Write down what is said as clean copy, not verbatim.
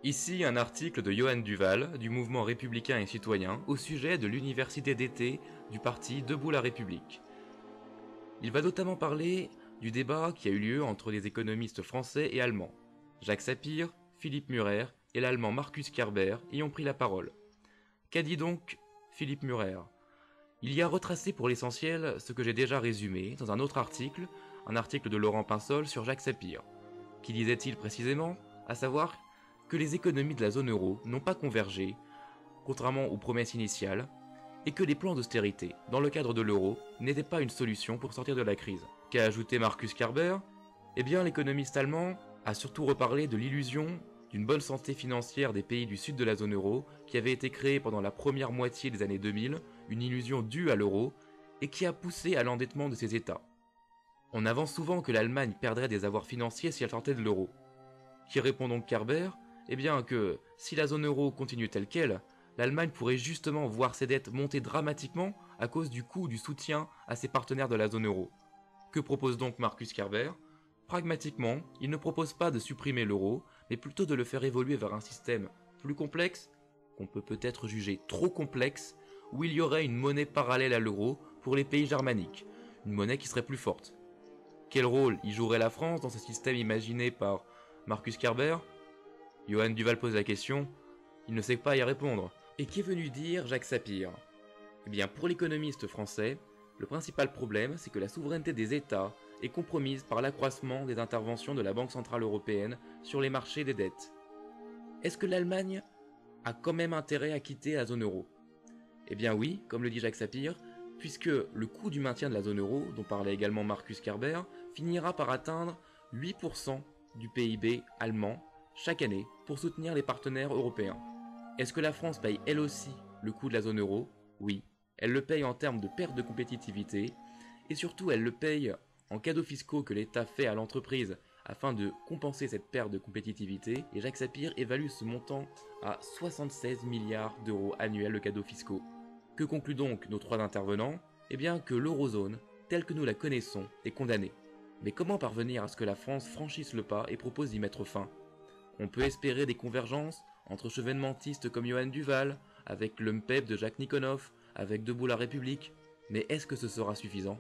Ici un article de Johan Duval, du mouvement républicain et citoyen, au sujet de l'université d'été du parti Debout la République. Il va notamment parler du débat qui a eu lieu entre les économistes français et allemands. Jacques Sapir, Philippe Murer et l'allemand Markus Kerber y ont pris la parole. Qu'a dit donc Philippe Murer? Il y a retracé pour l'essentiel ce que j'ai déjà résumé dans un autre article, un article de Laurent Pinsol sur Jacques Sapir. Qui disait-il précisément? À savoir que les économies de la zone euro n'ont pas convergé, contrairement aux promesses initiales, et que les plans d'austérité, dans le cadre de l'euro, n'étaient pas une solution pour sortir de la crise. Qu'a ajouté Markus Kerber? Eh bien, l'économiste allemand a surtout reparlé de l'illusion d'une bonne santé financière des pays du sud de la zone euro, qui avait été créée pendant la première moitié des années 2000, une illusion due à l'euro, et qui a poussé à l'endettement de ces États. On avance souvent que l'Allemagne perdrait des avoirs financiers si elle sortait de l'euro. Qui répond donc Kerber? Eh bien que, si la zone euro continue telle qu'elle, l'Allemagne pourrait justement voir ses dettes monter dramatiquement à cause du coût du soutien à ses partenaires de la zone euro. Que propose donc Markus Kerber? Pragmatiquement, il ne propose pas de supprimer l'euro, mais plutôt de le faire évoluer vers un système plus complexe, qu'on peut peut-être juger trop complexe, où il y aurait une monnaie parallèle à l'euro pour les pays germaniques, une monnaie qui serait plus forte. Quel rôle y jouerait la France dans ce système imaginé par Markus Kerber? Johan Duval pose la question, il ne sait pas y répondre. Et qu'est venu dire Jacques Sapir? Eh bien, pour l'économiste français, le principal problème, c'est que la souveraineté des États est compromise par l'accroissement des interventions de la Banque Centrale Européenne sur les marchés des dettes. Est-ce que l'Allemagne a quand même intérêt à quitter la zone euro? Eh bien oui, comme le dit Jacques Sapir, puisque le coût du maintien de la zone euro, dont parlait également Markus Kerber, finira par atteindre 8% du PIB allemand chaque année pour soutenir les partenaires européens. Est-ce que la France paye elle aussi le coût de la zone euro? Oui, elle le paye en termes de perte de compétitivité, et surtout elle le paye en cadeaux fiscaux que l'État fait à l'entreprise afin de compenser cette perte de compétitivité, et Jacques Sapir évalue ce montant à 76 milliards d'euros annuels de cadeaux fiscaux. Que concluent donc nos trois intervenants? Eh bien que l'eurozone, telle que nous la connaissons, est condamnée. Mais comment parvenir à ce que la France franchisse le pas et propose d'y mettre fin? On peut espérer des convergences entre chevènementistes comme Johan Duval, avec le MPEP de Jacques Nikonov, avec Debout la République, mais est-ce que ce sera suffisant?